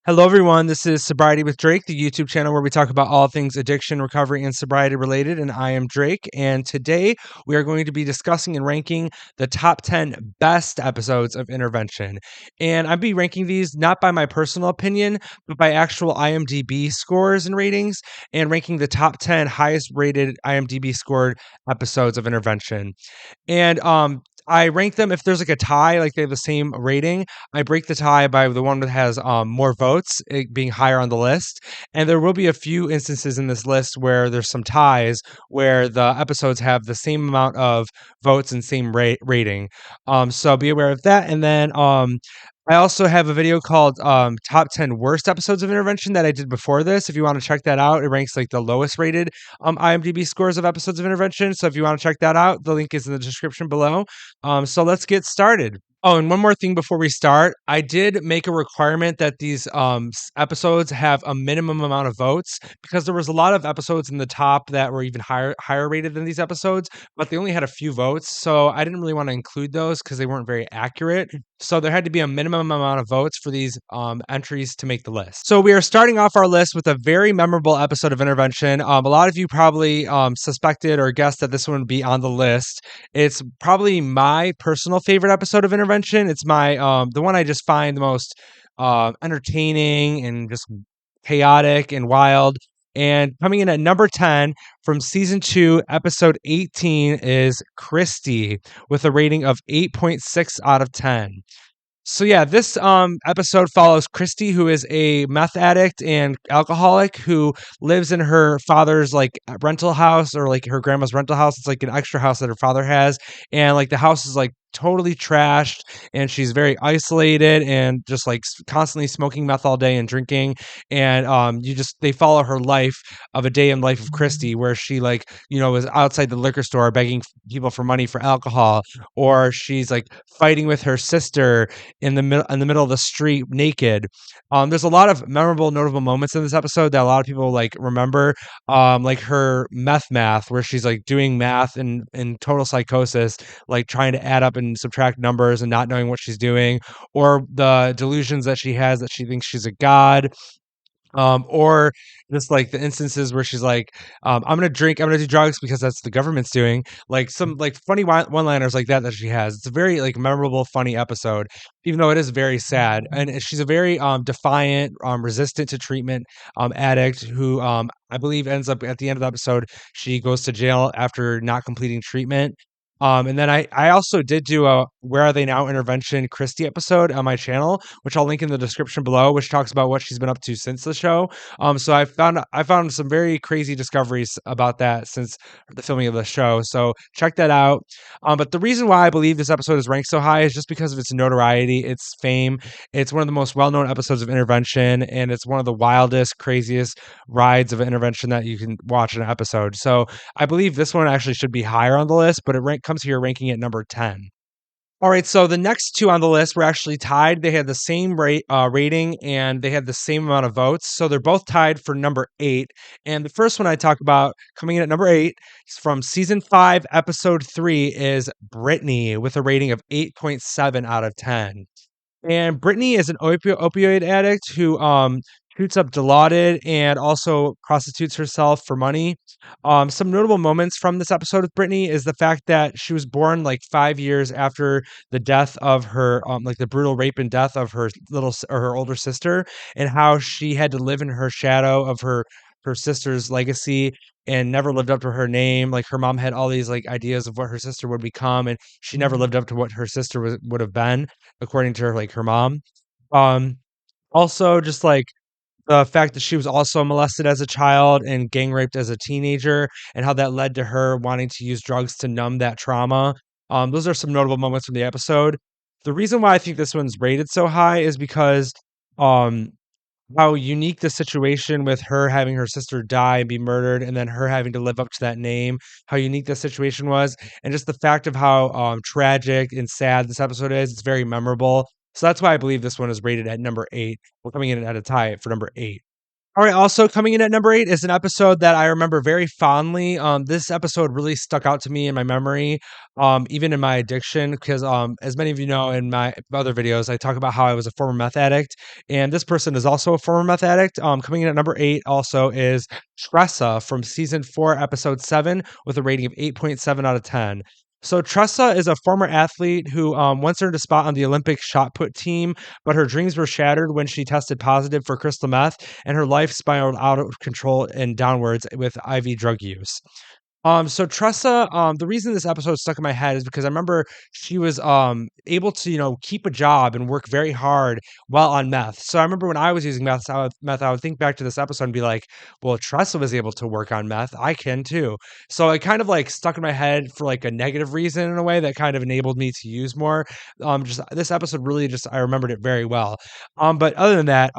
Hello, everyone. This is Sobriety with Drake, the YouTube channel where we talk about all things addiction, recovery, and sobriety related. And I am Drake. And today we are going to be discussing and ranking the top 10 best episodes of Intervention. And I'll be ranking these not by my personal opinion, but by actual IMDb scores and ratings, and ranking the top 10 highest rated IMDb scored episodes of Intervention. And I rank them if there's like a tie, like they have the same rating. I break the tie by the one that has more votes, it being higher on the list. And there will be a few instances in this list where there's some ties where the episodes have the same amount of votes and same rating. So be aware of that. And then I also have a video called Top 10 Worst Episodes of Intervention that I did before this. If you want to check that out, it ranks like the lowest rated IMDb scores of episodes of Intervention. So if you want to check that out, the link is in the description below. So let's get started. Oh, and one more thing before we start. I did make a requirement that these episodes have a minimum amount of votes because there was a lot of episodes in the top that were even higher rated than these episodes, but they only had a few votes. So I didn't really want to include those because they weren't very accurate. So there had to be a minimum amount of votes for these entries to make the list. So we are starting off our list with a very memorable episode of Intervention. A lot of you probably suspected or guessed that this one would be on the list. It's probably my personal favorite episode of Intervention. It's my the one I just find the most entertaining and just chaotic and wild. And coming in at number 10 from season 2, episode 18 is Christy with a rating of 8.6 out of 10. So yeah, this episode follows Christy, who is a meth addict and alcoholic who lives in her father's like rental house or like her grandma's rental house. It's like an extra house that her father has, and like the house is like totally trashed, and she's very isolated and just like constantly smoking meth all day and drinking. And they follow her life of a day in life of Christy, where she like is outside the liquor store begging people for money for alcohol, or she's like fighting with her sister in the middle of the street naked. There's a lot of memorable, notable moments in this episode that a lot of people like remember. Like her math, where she's like doing math in total psychosis, like trying to add up and subtract numbers and not knowing what she's doing, or the delusions that she has that she thinks she's a god. Or just like the instances where she's like, I'm gonna drink, I'm gonna do drugs because that's the government's doing. Like some like funny one-liners like that she has. It's a very like memorable, funny episode, even though it is very sad. And she's a very defiant, resistant to treatment addict who I believe ends up at the end of the episode. She goes to jail after not completing treatment. And then I also did do a Where Are They Now intervention Christy episode on my channel, which I'll link in the description below, which talks about what she's been up to since the show. So I found some very crazy discoveries about that since the filming of the show. So check that out. But the reason why I believe this episode is ranked so high is just because of its notoriety, its fame. It's one of the most well-known episodes of Intervention, and it's one of the wildest, craziest rides of Intervention that you can watch in an episode. So I believe this one actually should be higher on the list, but comes here ranking at number 10. All right, so the next two on the list were actually tied. They had the same rating and they had the same amount of votes. So they're both tied for number 8. And the first one I talk about coming in at number 8 is from season 5, episode 3 is Brittany with a rating of 8.7 out of 10. And Brittany is an opioid addict who shoots up Dilaudid and also prostitutes herself for money. Some notable moments from this episode with Brittany is the fact that she was born like 5 years after the death of her, like the brutal rape and death of her her older sister, and how she had to live in her shadow of her sister's legacy and never lived up to her name. Like her mom had all these like ideas of what her sister would become, and she never lived up to what her sister would have been, according to her, like her mom. Um, Also, just like the fact that she was also molested as a child and gang raped as a teenager, and how that led to her wanting to use drugs to numb that trauma. Those are some notable moments from the episode. The reason why I think this one's rated so high is because um, how unique the situation with her having her sister die and be murdered, and then her having to live up to that name, how unique the situation was, and just the fact of how tragic and sad this episode is. It's very memorable. So that's why I believe this one is rated at number 8. We're coming in at a tie for number 8. All right, also coming in at number 8 is an episode that I remember very fondly. This episode really stuck out to me in my memory, even in my addiction, because as many of you know, in my other videos, I talk about how I was a former meth addict, and this person is also a former meth addict. Coming in at number 8 also is Tressa from season 4, episode 7, with a rating of 8.7 out of 10. So Tressa is a former athlete who once earned a spot on the Olympic shot put team, but her dreams were shattered when she tested positive for crystal meth, and her life spiraled out of control and downwards with IV drug use. So Tressa, the reason this episode stuck in my head is because I remember she was able to, keep a job and work very hard while on meth. So I remember when I was using meth, I would think back to this episode and be like, well, Tressa was able to work on meth. I can too. So it kind of like stuck in my head for like a negative reason in a way that kind of enabled me to use more. Just this episode really just I remembered it very well. But other than that,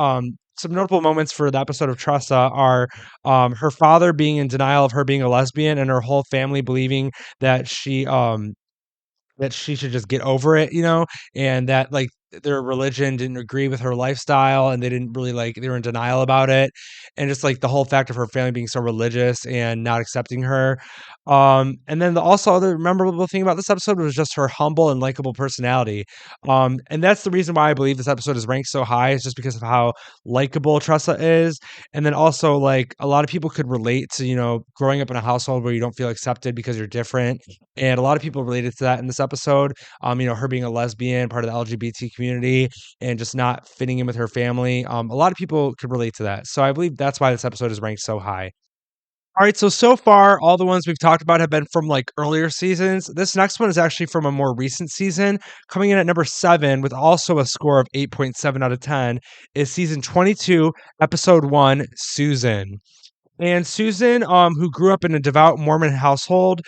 some notable moments for the episode of Tressa are her father being in denial of her being a lesbian and her whole family believing that she should just get over it, and that like their religion didn't agree with her lifestyle and they didn't really like they were in denial about it. And just like the whole fact of her family being so religious and not accepting her. And then the also other memorable thing about this episode was just her humble and likable personality. And that's the reason why I believe this episode is ranked so high, is just because of how likable Tressa is. And then also like a lot of people could relate to, growing up in a household where you don't feel accepted because you're different, and a lot of people related to that in this episode. Her being a lesbian, part of the LGBT community, and just not fitting in with her family. A lot of people could relate to that. So I believe that's why this episode is ranked so high. All right, so far, all the ones we've talked about have been from like earlier seasons. This next one is actually from a more recent season. Coming in at number 7 with also a score of 8.7 out of 10 is season 22, episode 1, Susan. And Susan, who grew up in a devout Mormon household,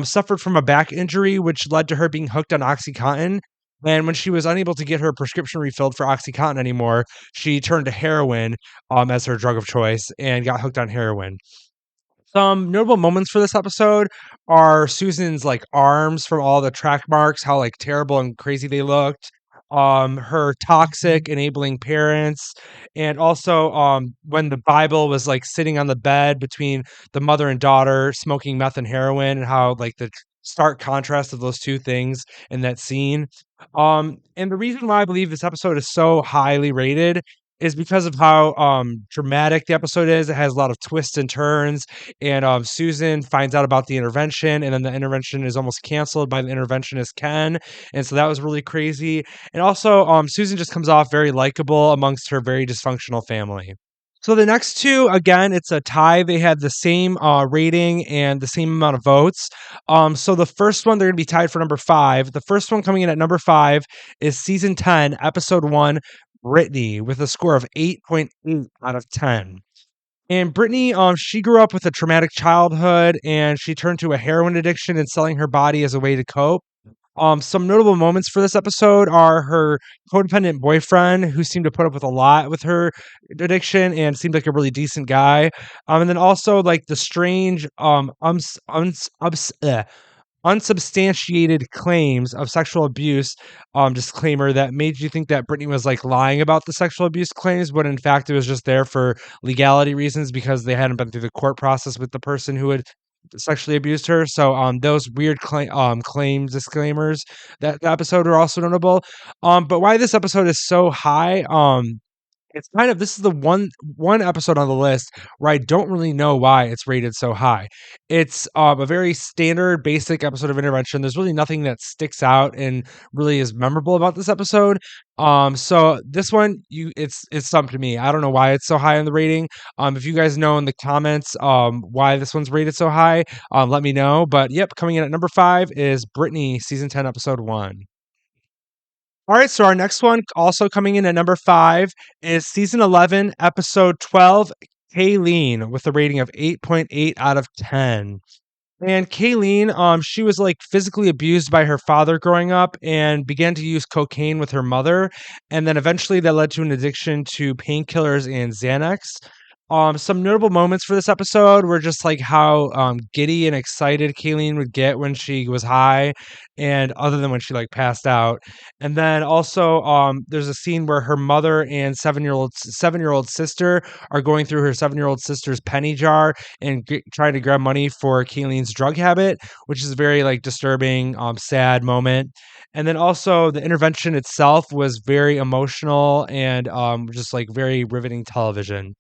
suffered from a back injury, which led to her being hooked on OxyContin. And when she was unable to get her prescription refilled for OxyContin anymore, she turned to heroin as her drug of choice and got hooked on heroin. Some notable moments for this episode are Susan's like arms from all the track marks, how like terrible and crazy they looked. Her toxic enabling parents, and also when the Bible was like sitting on the bed between the mother and daughter smoking meth and heroin, and how like the stark contrast of those two things in that scene. And the reason why I believe this episode is so highly rated is because of how dramatic the episode is. It has a lot of twists and turns, and Susan finds out about the intervention, and then the intervention is almost canceled by the interventionist Ken, and so that was really crazy. And also, Susan just comes off very likable amongst her very dysfunctional family. So the next two, again, it's a tie. They had the same rating and the same amount of votes. So the first one, they're going to be tied for number 5. The first one coming in at number 5 is season 10, episode 1, Brittany, with a score of 8.8 out of 10. And Brittany, she grew up with a traumatic childhood, and she turned to a heroin addiction and selling her body as a way to cope. Some notable moments for this episode are her codependent boyfriend, who seemed to put up with a lot with her addiction and seemed like a really decent guy. And then also like the strange, unsubstantiated claims of sexual abuse disclaimer that made you think that Brittany was like lying about the sexual abuse claims, but in fact it was just there for legality reasons because they hadn't been through the court process with the person who had sexually abused her. So those weird claims disclaimers that the episode are also notable. But why this episode is so high, it's kind of this is the one episode on the list where I don't really know why it's rated so high. It's a very standard, basic episode of intervention. There's really nothing that sticks out and really is memorable about this episode. So this one, it's something to me. I don't know why it's so high in the rating. If you guys know in the comments why this one's rated so high, let me know. But yep, coming in at number 5 is Brittany, season 10, episode 1. All right, so our next one, also coming in at number 5, is season 11, episode 12, Kayleen, with a rating of 8.8 out of 10. And Kayleen, she was like physically abused by her father growing up and began to use cocaine with her mother. And then eventually that led to an addiction to painkillers and Xanax. Some notable moments for this episode were just like how giddy and excited Kayleen would get when she was high, and other than when she like passed out. And then also, there's a scene where her mother and seven-year-old sister are going through her 7-year-old sister's penny jar and trying to grab money for Kayleen's drug habit, which is a very like disturbing, sad moment. And then also the intervention itself was very emotional and just like very riveting television.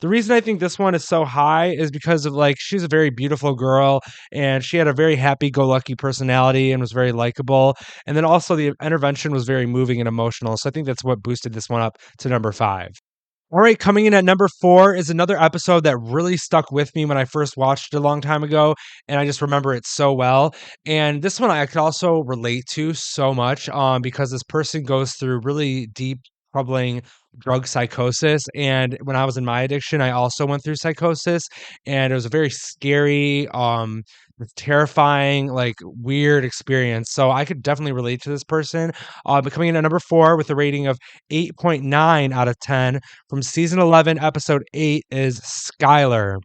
The reason I think this one is so high is because of like she's a very beautiful girl and she had a very happy-go-lucky personality and was very likable. And then also the intervention was very moving and emotional. So I think that's what boosted this one up to number 5. All right, coming in at number 4 is another episode that really stuck with me when I first watched it a long time ago, and I just remember it so well. And this one I could also relate to so much, because this person goes through really deep, troubling drug psychosis. And when I was in my addiction, I also went through psychosis, and it was a very scary, terrifying, like weird experience. So I could definitely relate to this person. But coming in at number 4 with a rating of 8.9 out of 10 from season 11, episode 8 is Skylar.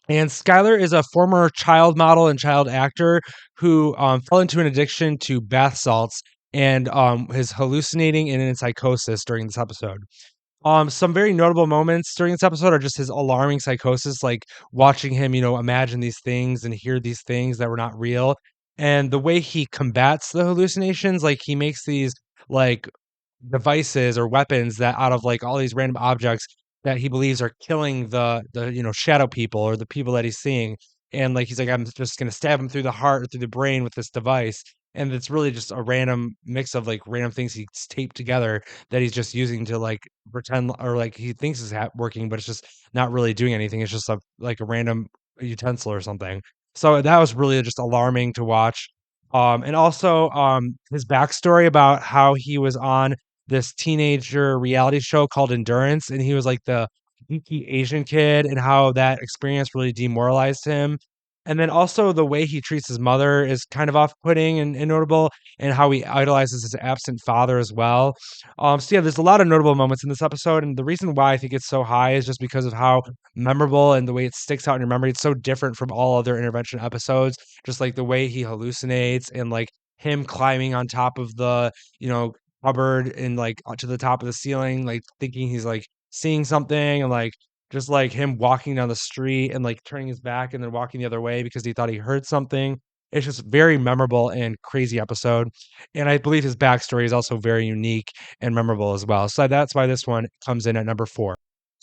And Skylar is a former child model and child actor who fell into an addiction to bath salts and is hallucinating and in psychosis during this episode. Some very notable moments during this episode are just his alarming psychosis, like watching him, imagine these things and hear these things that were not real. And the way he combats the hallucinations, like he makes these like devices or weapons that out of like all these random objects that he believes are killing the shadow people or the people that he's seeing. And like he's like, I'm just gonna stab him through the heart or through the brain with this device. And it's really just a random mix of like random things he's taped together that he's just using to like pretend or like he thinks is working, but it's just not really doing anything. It's just a random utensil or something. So that was really just alarming to watch. And also his backstory about how he was on this teenager reality show called Endurance, and he was like the geeky Asian kid, and how that experience really demoralized him. And then also the way he treats his mother is kind of off-putting and notable, and how he idolizes his absent father as well. So yeah, there's a lot of notable moments in this episode, and the reason why I think it's so high is just because of how memorable and the way it sticks out in your memory. It's so different from all other intervention episodes, just like the way he hallucinates and like him climbing on top of the you know cupboard and like to the top of the ceiling, like thinking he's like seeing something, and like just like him walking down the street and like turning his back and then walking the other way because he thought he heard something. It's just very memorable and crazy episode. And I believe his backstory is also very unique and memorable as well. So that's why this one comes in at number 4.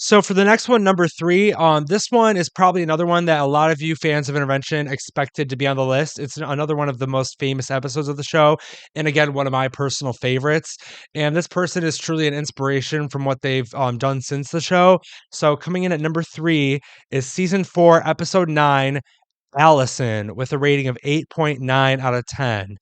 So for the next one, number 3, this one is probably another one that a lot of you fans of Intervention expected to be on the list. It's another one of the most famous episodes of the show, and again, one of my personal favorites. And this person is truly an inspiration from what they've done since the show. So coming in at number 3 is season 4, episode 9, Allison, with a rating of 8.9 out of 10.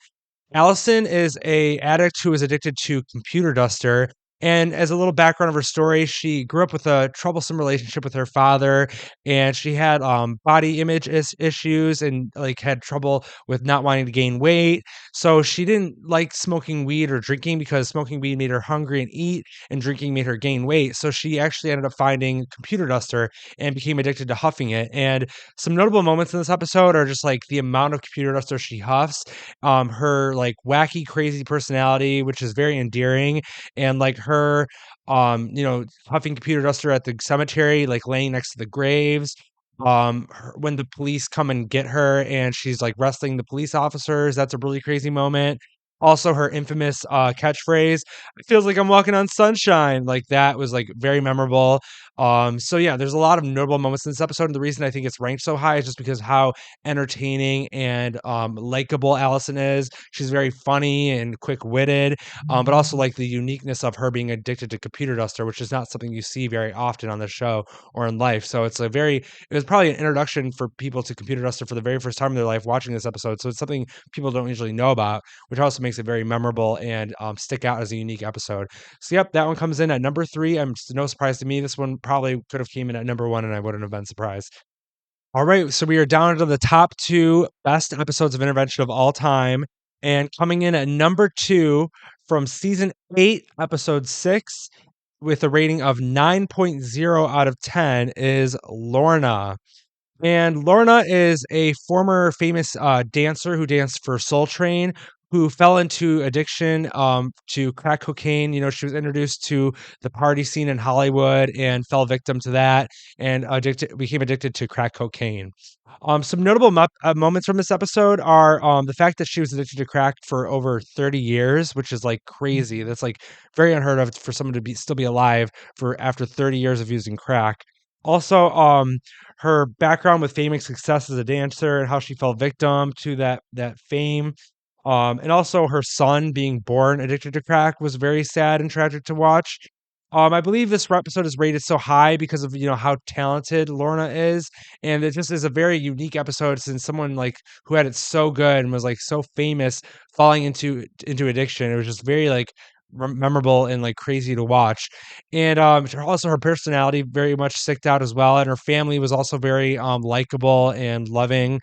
Allison is a addict who is addicted to computer duster. And as a little background of her story, she grew up with a troublesome relationship with her father, and she had body image issues and like had trouble with not wanting to gain weight. So she didn't like smoking weed or drinking because smoking weed made her hungry and eat, and drinking made her gain weight. So she actually ended up finding computer duster and became addicted to huffing it. And some notable moments in this episode are just like the amount of computer duster she huffs, her like wacky crazy personality, which is very endearing, and like her huffing computer duster at the cemetery, like laying next to the graves, when the police come and get her and she's like wrestling the police officers. That's a really crazy moment. Also her infamous catchphrase, it feels like I'm walking on sunshine, like that was like very memorable. So yeah, there's a lot of notable moments in this episode, and the reason I think it's ranked so high is just because how entertaining and likable Allison is. She's very funny and quick-witted, but also like the uniqueness of her being addicted to computer duster, which is not something you see very often on the show or in life. So it was probably an introduction for people to computer duster for the very first time in their life watching this episode. So it's something people don't usually know about, which also makes it very memorable and stick out as a unique episode. So yep, that one comes in at number 3. I'm no surprise to me. This one probably could have came in at number 1, and I wouldn't have been surprised. All right, so we are down to the top 2 best episodes of Intervention of all time, and coming in at number 2 from season 8, episode 6 with a rating of 9.0 out of 10 is Lorna. And Lorna is a former famous dancer who danced for Soul Train, who fell into addiction to crack cocaine. You know, she was introduced to the party scene in Hollywood and fell victim to that, and became addicted to crack cocaine. Some notable moments from this episode are the fact that she was addicted to crack for over 30 years, which is like crazy. That's like very unheard of for someone to still be alive for after 30 years of using crack. Also, her background with fame and success as a dancer and how she fell victim to that fame. And also her son being born addicted to crack was very sad and tragic to watch. I believe this episode is rated so high because of how talented Lorna is, and it just is a very unique episode since someone like who had it so good and was like so famous falling into addiction. It was just very like memorable and like crazy to watch. And also her personality very much sticked out as well, and her family was also very likable and loving.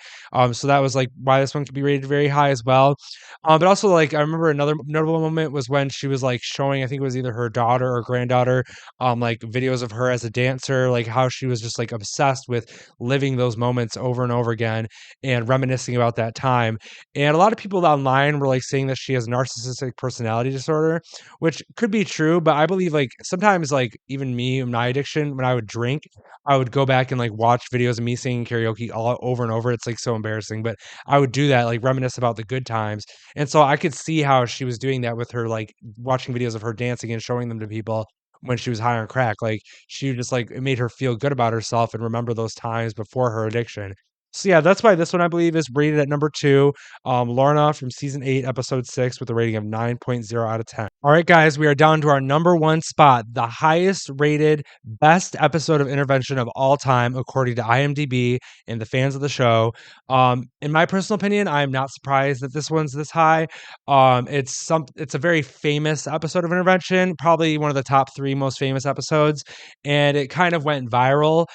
So that was like why this one could be rated very high as well. But also, like, I remember another notable moment was when she was like showing, I think it was either her daughter or granddaughter, like videos of her as a dancer, like how she was just like obsessed with living those moments over and over again and reminiscing about that time. And a lot of people online were like saying that she has narcissistic personality disorder, which could be true, but I believe like sometimes, like, even me and my addiction, when I would drink, I would go back and like watch videos of me singing karaoke all over and over. It's like so embarrassing, but I would do that, like reminisce about the good times. And so I could see how she was doing that with her, like watching videos of her dancing and showing them to people when she was high on crack. Like she just like it made her feel good about herself and remember those times before her addiction. So yeah, that's why this one I believe is rated at number two. Lorna from season 8, episode 6, with a rating of 9.0 out of 10. All right, guys, we are down to our number one spot, the highest rated best episode of intervention of all time, according to IMDb and the fans of the show. In my personal opinion, I am not surprised that this one's this high. It's a very famous episode of intervention, probably one of the top 3 most famous episodes, and it kind of went viral.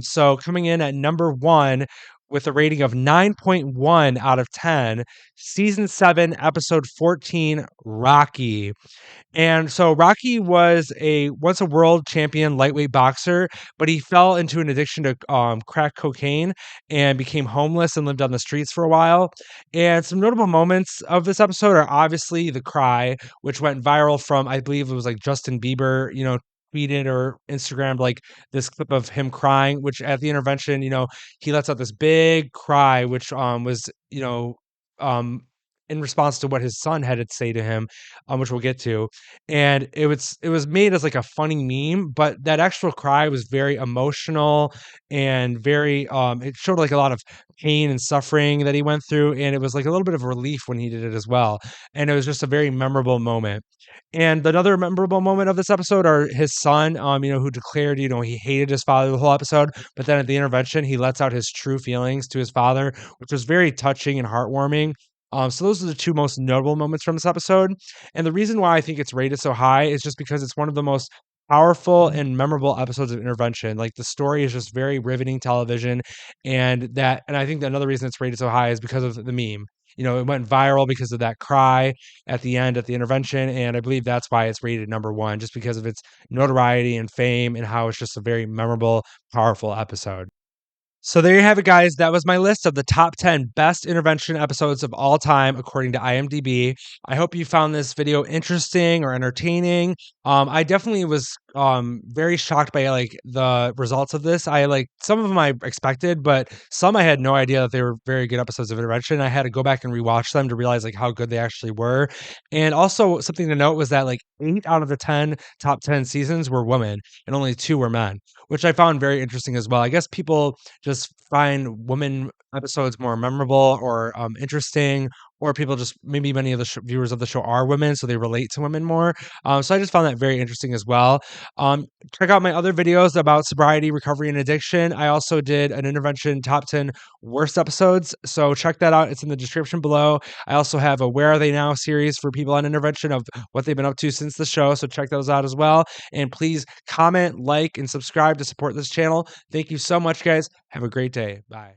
So coming in at number one with a rating of 9.1 out of 10, season 7, episode 14, Rocky. And so Rocky was a once a world champion lightweight boxer, but he fell into an addiction to crack cocaine and became homeless and lived on the streets for a while. And some notable moments of this episode are obviously the cry, which went viral from, I believe it was like Justin Bieber, tweeted or Instagrammed like this clip of him crying, which at the intervention, he lets out this big cry, which was, um in response to what his son had to say to him, which we'll get to. And it was made as like a funny meme, but that actual cry was very emotional and very it showed like a lot of pain and suffering that he went through, and it was like a little bit of relief when he did it as well. And it was just a very memorable moment. And another memorable moment of this episode are his son, who declared, he hated his father the whole episode, but then at the intervention, he lets out his true feelings to his father, which was very touching and heartwarming. So those are the 2 most notable moments from this episode. And the reason why I think it's rated so high is just because it's one of the most powerful and memorable episodes of intervention. Like the story is just very riveting television, and I think that another reason it's rated so high is because of the meme. It went viral because of that cry at the end at the intervention, and I believe that's why it's rated number 1, just because of its notoriety and fame and how it's just a very memorable, powerful episode. So there you have it, guys. That was my list of the top 10 best intervention episodes of all time, according to IMDb. I hope you found this video interesting or entertaining. I definitely was very shocked by like the results of this. I like some of them I expected, but some I had no idea that they were very good episodes of intervention. I had to go back and rewatch them to realize like how good they actually were. And also something to note was that like 8 out of the 10 top 10 seasons were women and only 2 were men, which I found very interesting as well. I guess people just find women episodes more memorable or interesting, or people just maybe many of the viewers of the show are women, so they relate to women more. So I just found that very interesting as well. Um, Check out my other videos about sobriety, recovery, and addiction. I also did an intervention top 10 worst episodes, so check that out. It's in the description below. I also have a Where Are They Now series for people on intervention of what they've been up to since the show, so check those out as well. And please comment, like, and subscribe to support this channel. Thank you so much, guys. Have a great day. Bye.